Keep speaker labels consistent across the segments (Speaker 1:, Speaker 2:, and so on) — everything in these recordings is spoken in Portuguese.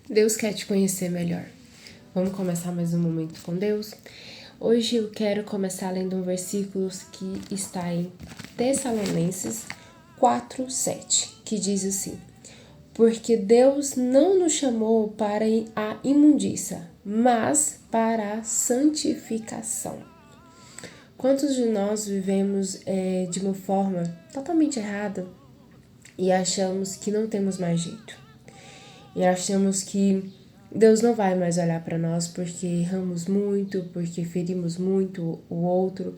Speaker 1: Deus quer te conhecer melhor. Vamos começar mais um momento com Deus? Hoje eu quero começar lendo um versículo que está em Tessalonicenses 4:7, que diz assim: Porque Deus não nos chamou para a imundícia, mas para a santificação. Quantos de nós vivemos de uma forma totalmente errada e achamos que não temos mais jeito? E achamos que Deus não vai mais olhar para nós porque erramos muito, porque ferimos muito o outro,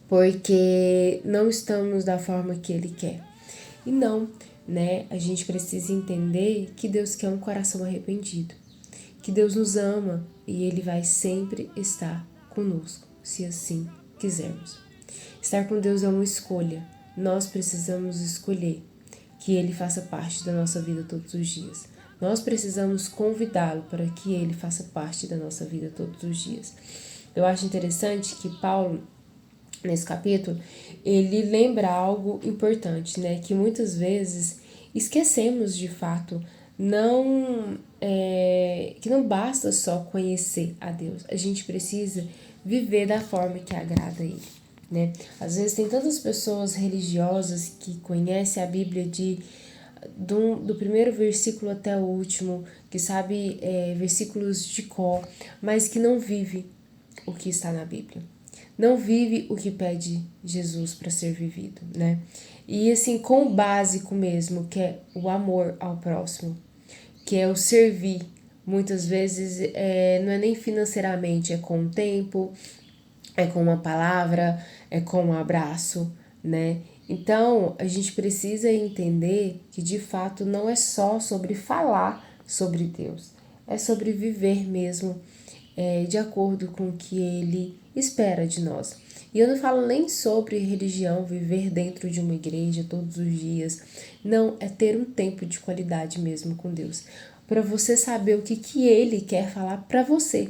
Speaker 1: porque não estamos da forma que Ele quer. E não, né? A gente precisa entender que Deus quer um coração arrependido, que Deus nos ama e Ele vai sempre estar conosco, se assim quisermos. Estar com Deus é uma escolha. Nós precisamos escolher que Ele faça parte da nossa vida todos os dias. Nós precisamos convidá-lo para que Ele faça parte da nossa vida todos os dias. Eu acho interessante que Paulo, nesse capítulo, ele lembra algo importante, né? Que muitas vezes esquecemos de fato, que não basta só conhecer a Deus. A gente precisa viver da forma que agrada a Ele, né? Às vezes tem tantas pessoas religiosas que conhecem a Bíblia do primeiro versículo até o último, que sabe versículos de cor, mas que não vive o que está na Bíblia. Não vive o que pede Jesus para ser vivido, né? E assim, com o básico mesmo, que é o amor ao próximo, que é o servir. Muitas vezes não é nem financeiramente, é com o tempo, é com uma palavra, é com um abraço, né? Então, a gente precisa entender que de fato não é só sobre falar sobre Deus, é sobre viver mesmo de acordo com o que Ele espera de nós. E eu não falo nem sobre religião, viver dentro de uma igreja todos os dias. Não, é ter um tempo de qualidade mesmo com Deus, para você saber o que Ele quer falar para você.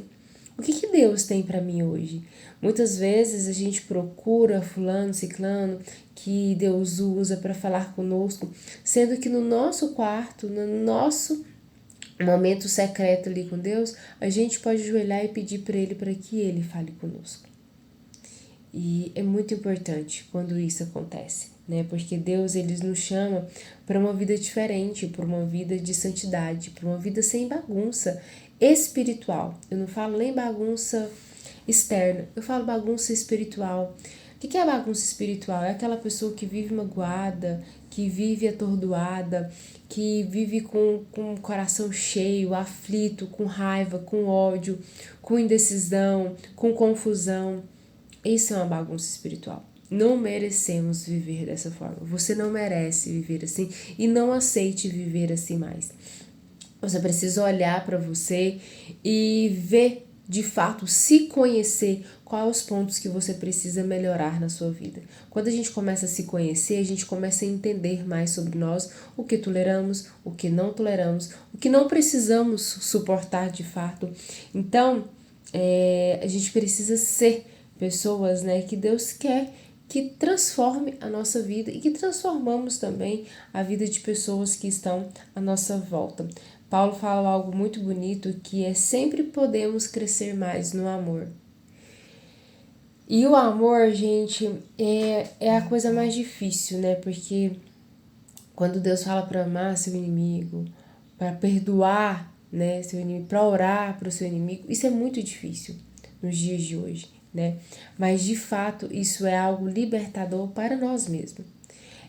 Speaker 1: O que Deus tem para mim hoje? Muitas vezes a gente procura fulano, ciclano, que Deus usa para falar conosco, sendo que no nosso quarto, no nosso momento secreto ali com Deus, a gente pode ajoelhar e pedir para Ele para que Ele fale conosco. E é muito importante quando isso acontece, né? Porque Deus, Ele nos chama para uma vida diferente, para uma vida de santidade, para uma vida sem bagunça espiritual. Eu não falo nem bagunça externa, eu falo bagunça espiritual. O que é bagunça espiritual? É aquela pessoa que vive magoada, que vive atordoada, que vive com o coração cheio, aflito, com raiva, com ódio, com indecisão, com confusão. Isso é uma bagunça espiritual. Não merecemos viver dessa forma. Você não merece viver assim e não aceite viver assim mais. Você precisa olhar para você e ver, de fato, se conhecer quais os pontos que você precisa melhorar na sua vida. Quando a gente começa a se conhecer, a gente começa a entender mais sobre nós, o que toleramos, o que não toleramos, o que não precisamos suportar de fato. Então, a gente precisa ser pessoas, né, que Deus quer que transforme a nossa vida e que transformamos também a vida de pessoas que estão à nossa volta. Paulo fala algo muito bonito que é sempre podemos crescer mais no amor. E o amor, gente, é a coisa mais difícil, né? Porque quando Deus fala para amar seu inimigo, para perdoar, né, seu inimigo, para orar para o seu inimigo, isso é muito difícil nos dias de hoje, né? Mas de fato, isso é algo libertador para nós mesmos.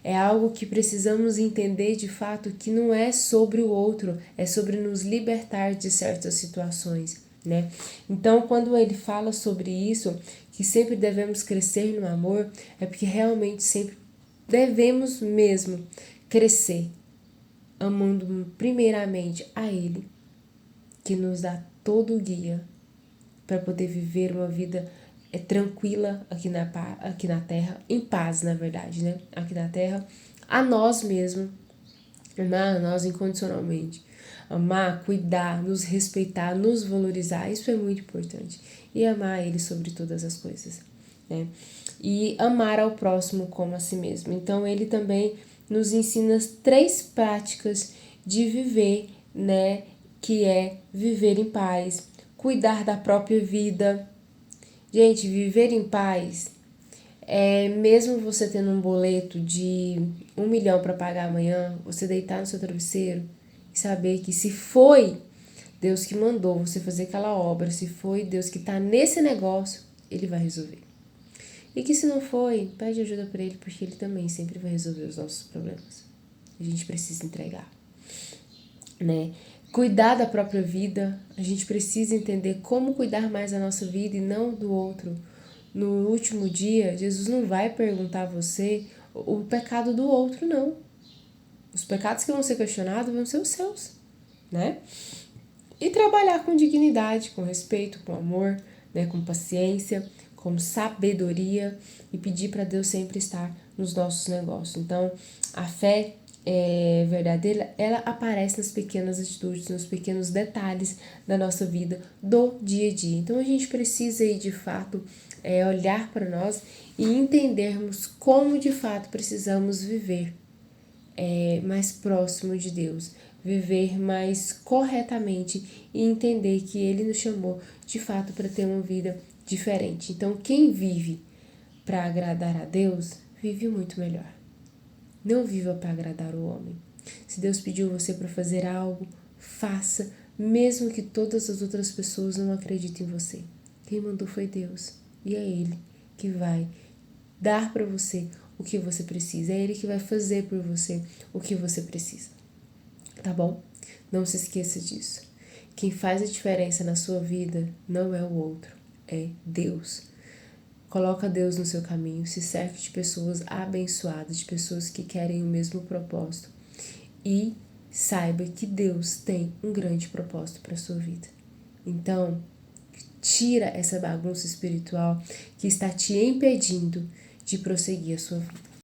Speaker 1: É algo que precisamos entender de fato que não é sobre o outro, é sobre nos libertar de certas situações, né? Então, quando ele fala sobre isso, que sempre devemos crescer no amor, é porque realmente sempre devemos mesmo crescer, amando primeiramente a Ele, que nos dá todo o guia para poder viver uma vida tranquila aqui na Terra, em paz, na verdade, né? Aqui na Terra, a nós mesmos, amar a nós incondicionalmente, amar, cuidar, nos respeitar, nos valorizar, isso é muito importante. E amar Ele sobre todas as coisas, né? E amar ao próximo como a si mesmo. Então, Ele também nos ensina as 3 práticas de viver, né, que é viver em paz, cuidar da própria vida. Gente, viver em paz é mesmo você tendo um boleto de 1 milhão para pagar amanhã, você deitar no seu travesseiro e saber que se foi Deus que mandou você fazer aquela obra, se foi Deus que está nesse negócio, Ele vai resolver. E que se não foi, pede ajuda para Ele, porque Ele também sempre vai resolver os nossos problemas. A gente precisa entregar, né? Cuidar da própria vida, a gente precisa entender como cuidar mais da nossa vida e não do outro. No último dia, Jesus não vai perguntar a você o pecado do outro, não. Os pecados que vão ser questionados vão ser os seus, né? E trabalhar com dignidade, com respeito, com amor, né? Com paciência, com sabedoria e pedir para Deus sempre estar nos nossos negócios. Então, a fé verdadeira, ela aparece nas pequenas atitudes, nos pequenos detalhes da nossa vida, do dia a dia. Então, a gente precisa aí, de fato, olhar para nós e entendermos como, de fato, precisamos viver mais próximo de Deus, viver mais corretamente e entender que Ele nos chamou, de fato, para ter uma vida diferente. Então, quem vive para agradar a Deus, vive muito melhor. Não viva para agradar o homem. Se Deus pediu você para fazer algo, faça, mesmo que todas as outras pessoas não acreditem em você. Quem mandou foi Deus, e é Ele que vai dar para você o que você precisa. É Ele que vai fazer por você o que você precisa. Tá bom? Não se esqueça disso. Quem faz a diferença na sua vida não é o outro, é Deus. Coloca Deus no seu caminho, se cerque de pessoas abençoadas, de pessoas que querem o mesmo propósito. E saiba que Deus tem um grande propósito para a sua vida. Então, tira essa bagunça espiritual que está te impedindo de prosseguir a sua vida.